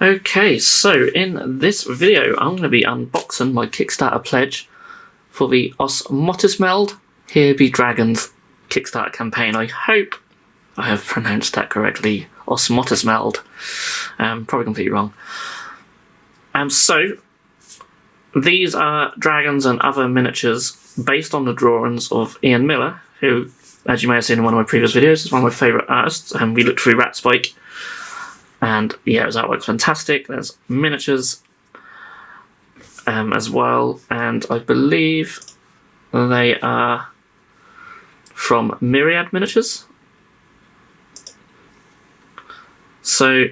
Okay, so in this video I'm going to be unboxing my Kickstarter pledge for the Osmoticmeld Here Be Dragons Kickstarter campaign. I hope I have pronounced that correctly. Osmoticmeld. Probably completely wrong. So these are dragons and other miniatures based on the drawings of Ian Miller, who, as you may have seen in one of my previous videos, is one of my favourite artists, and we looked through Ratspike. And yeah, his artwork's fantastic. There's miniatures as well, and I believe they are from Myriad Miniatures. So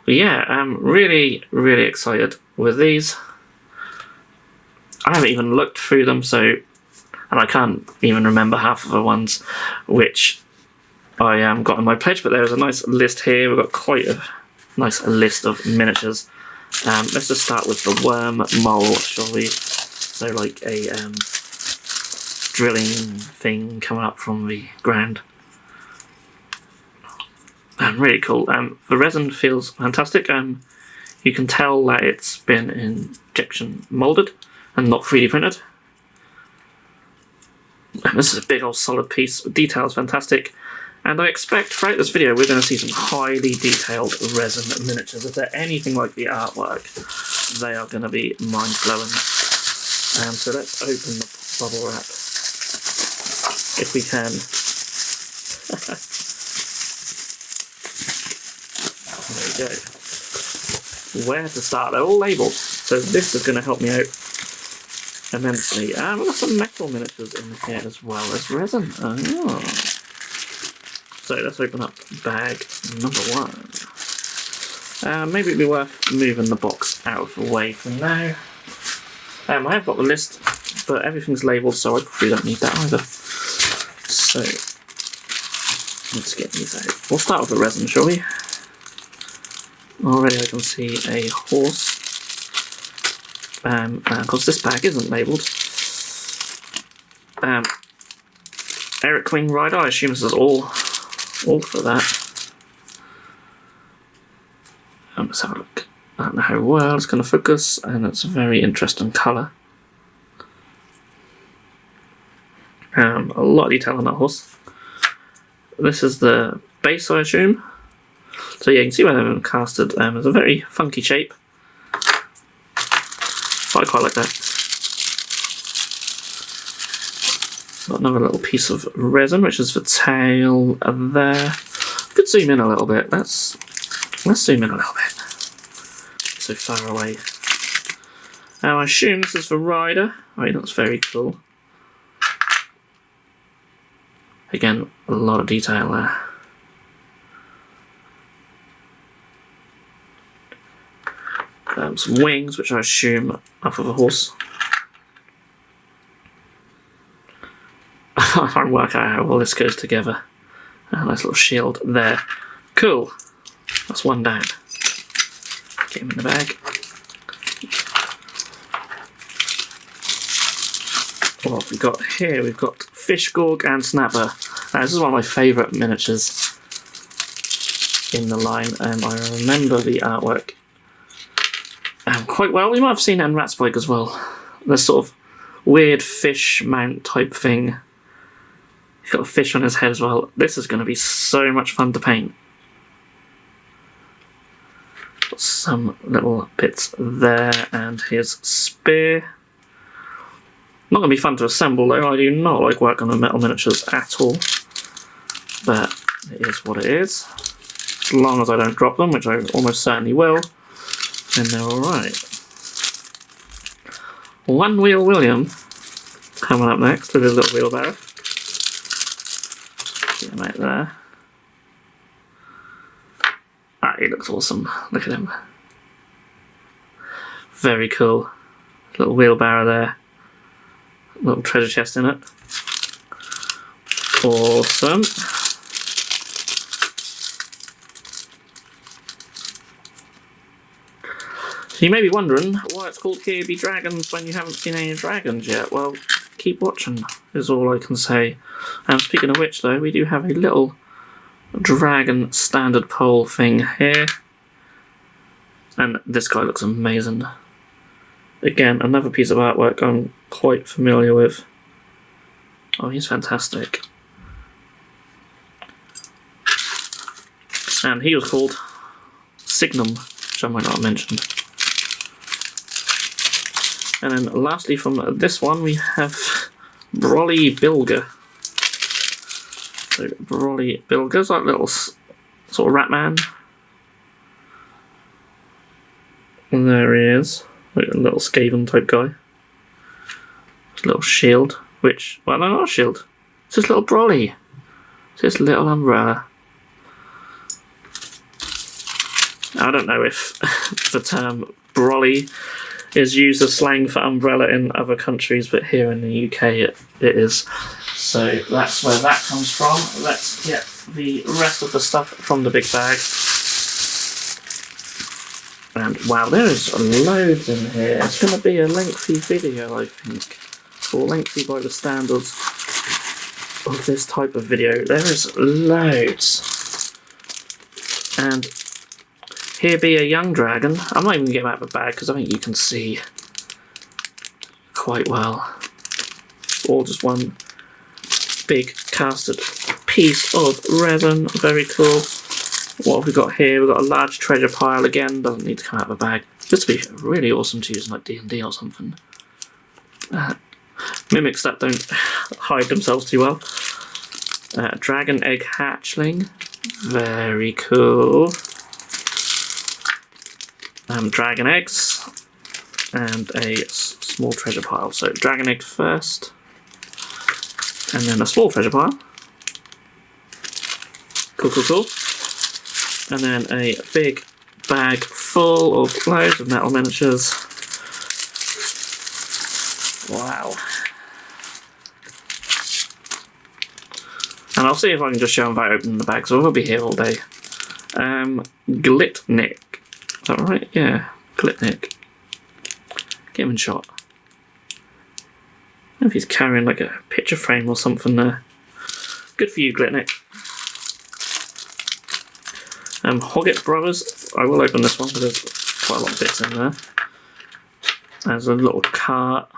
yeah, I'm really excited with these. I haven't even looked through them, and I can't even remember half of the ones which I got in my pledge, but there's a nice list here. We've got quite a nice list of miniatures. Let's just start with the worm mole, shall we? So like a drilling thing coming up from the ground. Really cool. The resin feels fantastic. You can tell that it's been injection molded and not 3D printed. And this is a big old solid piece. The detail is fantastic. And I expect throughout this video we're going to see some highly detailed resin miniatures. If they're anything like the artwork, they are going to be mind-blowing. So let's open the bubble wrap, if we can. There we go. Where to start? They're all labelled, so this is going to help me out immensely. We've got some metal miniatures in here as well as resin. Oh. So let's open up bag number one. Maybe it'd be worth moving the box out of the way for now. I have got the list, but everything's labelled, so I probably don't need that either. So let's get these out. We'll start with the resin, shall we? Already I can see a horse. And of course this bag isn't labelled. Eric Wing Rider, I assume this is all for that. Let's have a look. I don't know how well it's going to focus, and it's a very interesting colour. A lot of detail on that horse. This is the base, I assume. So yeah, you can see where they've been casted. It's a very funky shape. But I quite like that. Got another little piece of resin, which is the tail there. Could zoom in a little bit. Let's zoom in a little bit. So far away. Now I assume this is the rider. Oh, that's very cool. Again, a lot of detail there. Some wings, which I assume are for the horse. I can't work out how all this goes together. A nice little shield there. Cool. That's one down. Get him in the bag. What have we got here? We've got Fish Gorg and Snapper. Now, this is one of my favourite miniatures in the line, and I remember the artwork quite well. You might have seen it in Ratspike as well. This sort of weird fish mount type thing. He's got a fish on his head as well. This is going to be so much fun to paint. Got some little bits there, and his spear. Not going to be fun to assemble though. I do not like working on metal miniatures at all. But it is what it is. As long as I don't drop them, which I almost certainly will, then they're alright. One Wheel William coming up next with his little wheelbarrow. Get him out there. Ah, he looks awesome. Look at him. Very cool. Little wheelbarrow there. Little treasure chest in it. Awesome. So you may be wondering why it's called Here Be Dragons when you haven't seen any dragons yet. Well, keep watching is all I can say. And speaking of which though, we do have a little dragon standard pole thing here. And this guy looks amazing. Again, another piece of artwork I'm quite familiar with. Oh, he's fantastic. And he was called Signum, which I might not have mentioned. And then lastly from this one we have Brolly Bilger. So Brolly Bilger's like a little sort of rat man. And there he is, like a little Skaven type guy. His little shield, which, well, no, not a shield. It's this little brolly. It's this little umbrella. I don't know if the term brolly is used as slang for umbrella in other countries, but here in the UK it is. So that's where that comes from. Let's get the rest of the stuff from the big bag. And wow, there is loads in here. It's going to be a lengthy video, I think. Or lengthy by the standards of this type of video. There is loads. And here be a young dragon. I'm not even going to get him out of the bag because I think you can see quite well. All just one big casted piece of resin. Very cool. What have we got here? We've got a large treasure pile again. Doesn't need to come out of the bag. This would be really awesome to use in like D&D or something. Mimics that don't hide themselves too well. Dragon egg hatchling. Very cool. Dragon eggs. And a small treasure pile. So dragon egg first. And then a small treasure pile. Cool, cool, cool. And then a big bag full of loads of metal miniatures. Wow. And I'll see if I can just show them by opening the bag, so we'll be here all day. Glitnik. Is that right? Yeah, Glitnik. Get him in shot. I don't know if he's carrying like a picture frame or something there. Good for you, Glitnik. Hoggett Brothers. I will open this one because there's quite a lot of bits in there. There's a little cart.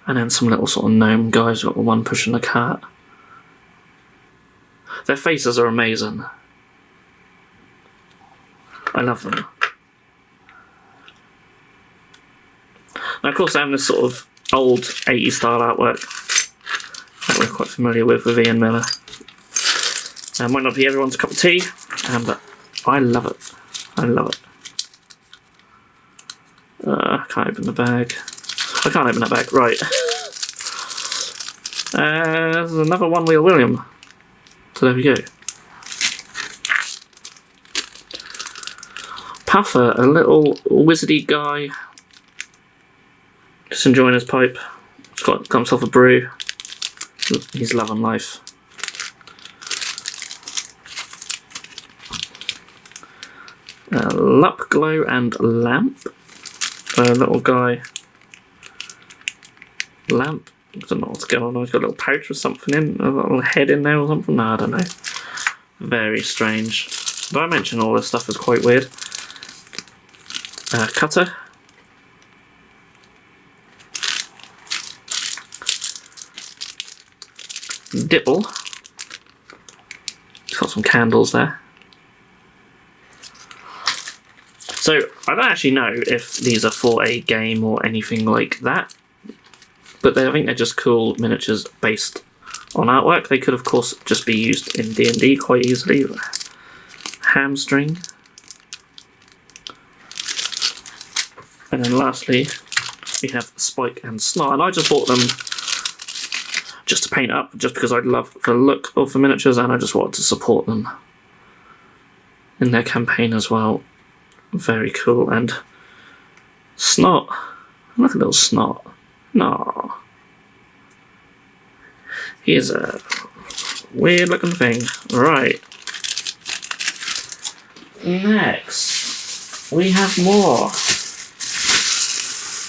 And then some little sort of gnome guys. We've got the one pushing the cart. Their faces are amazing. I love them. Now, of course, I have this sort of old 80s style artwork that we're quite familiar with Ian Miller. Might not be everyone's cup of tea, but I love it. I love it. I can't open the bag. I can't open that bag. Right. There's another One Wheel William. So there we go. Puffer, a little wizardy guy. Just enjoying his pipe. He's got himself a brew. He's loving life. Lup, Glow and Lamp. A little guy. Lamp. I don't know what's going on. He's got a little pouch with something in, a little head in there or something. No, I don't know. Very strange. But I mentioned all this stuff is quite weird. Cutter. Dipple. It's got some candles there. So, I don't actually know if these are for a game or anything like that. But I think they're just cool miniatures based on artwork. They could, of course, just be used in D&D quite easily. Hamstring. And then lastly, we have Spike and Snot. And I just bought them just to paint up, just because I love the look of the miniatures and I just wanted to support them in their campaign as well. Very cool. And Snot. Look at little Snot. No. He is a weird looking thing. Right. Next, we have more.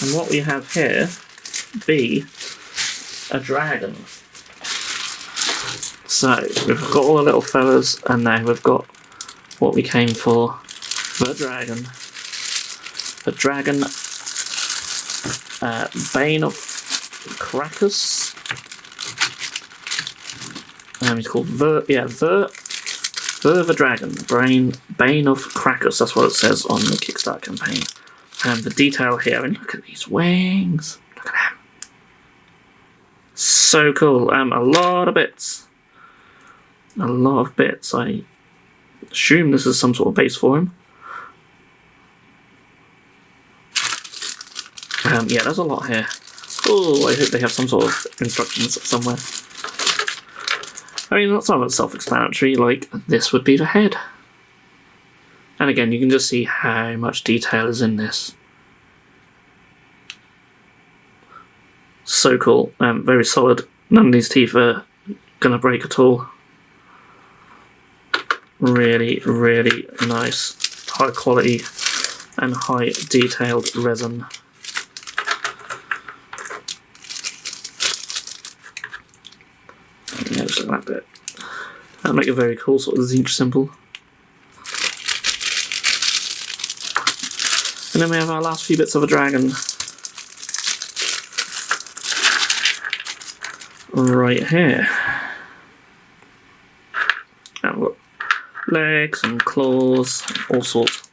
And what we have here be a dragon. So, we've got all the little fellas, and now we've got what we came for, the dragon. the dragon, Bane of Crackus. He's called Ver the Dragon, Bane of Crackus. That's what it says on the Kickstarter campaign. And the detail here, and look at these wings. Look at them. So cool. A lot of bits. A lot of bits. I assume this is some sort of base for him. Yeah, there's a lot here. Oh, I hope they have some sort of instructions somewhere. I mean, that's somewhat self-explanatory, like, this would be the head. And again, you can just see how much detail is in this. So cool. Very solid. None of these teeth are going to break at all. Really, really nice. High quality and high detailed resin. Yeah, just like that bit. That'll make a very cool sort of zinc symbol. And then we have our last few bits of a dragon. Right here. And we've got legs and claws, all sorts.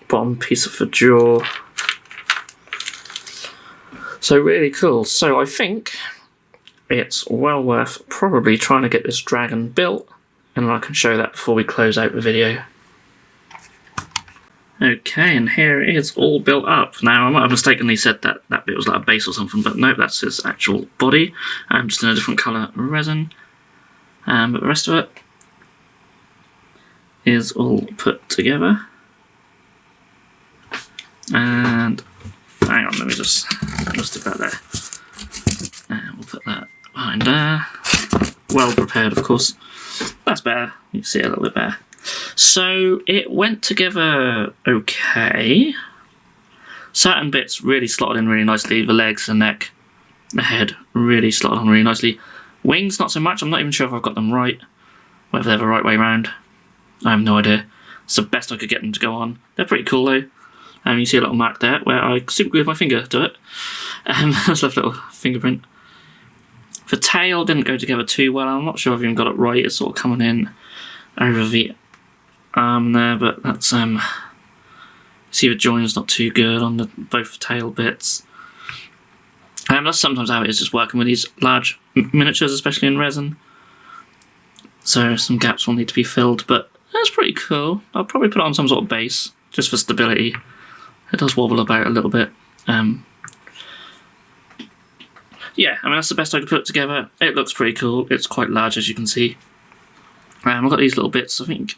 Bottom piece of the jaw. So really cool. So I think it's well worth probably trying to get this dragon built, and I can show that before we close out the video. Okay, and here it is all built up. Now, I might have mistakenly said that that bit was like a base or something, but no, that's his actual body, just in a different colour resin. But the rest of it is all put together. And hang on, let me just stick that there. And we'll put that behind there. Well prepared, of course. That's better. You can see it a little bit better. So it went together okay. Certain bits really slotted in really nicely. The legs, the neck, the head really slotted on really nicely. Wings, not so much. I'm not even sure if I've got them right. Whether they're the right way around. I have no idea. It's the best I could get them to go on. They're pretty cool though. You see a little mark there where I super glued my finger to it. That's left a little fingerprint. The tail didn't go together too well. I'm not sure I've even got it right. It's sort of coming in over the arm there, but that's see the join's not too good on the both tail bits. That's sometimes how it is just working with these large miniatures, especially in resin. So some gaps will need to be filled, but that's pretty cool. I'll probably put it on some sort of base just for stability. It does wobble about a little bit. Yeah, I mean that's the best I could put it together. It looks pretty cool. It's quite large, as you can see. I've got these little bits. I think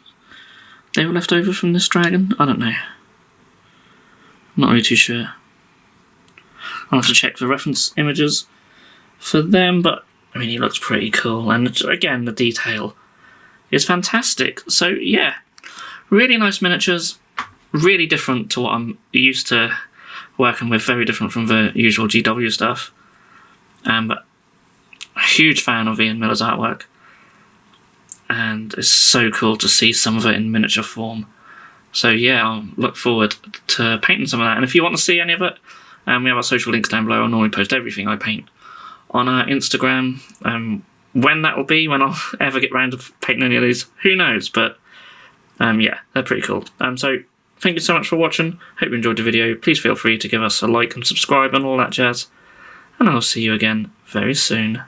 they were left over from this dragon. I don't know. I'm not really too sure. I'll have to check the reference images for them, but I mean he looks pretty cool. And again, the detail is fantastic. So yeah, really nice miniatures. Really different to what I'm used to working with. Very different from the usual GW stuff. But a huge fan of Ian Miller's artwork. And it's so cool to see some of it in miniature form. So yeah, I'll look forward to painting some of that. And if you want to see any of it, we have our social links down below. I normally post everything I paint on our Instagram. When that will be, when I'll ever get round to painting any of these, who knows? But yeah, they're pretty cool. So thank you so much for watching. Hope you enjoyed the video. Please feel free to give us a like and subscribe and all that jazz. And I'll see you again very soon.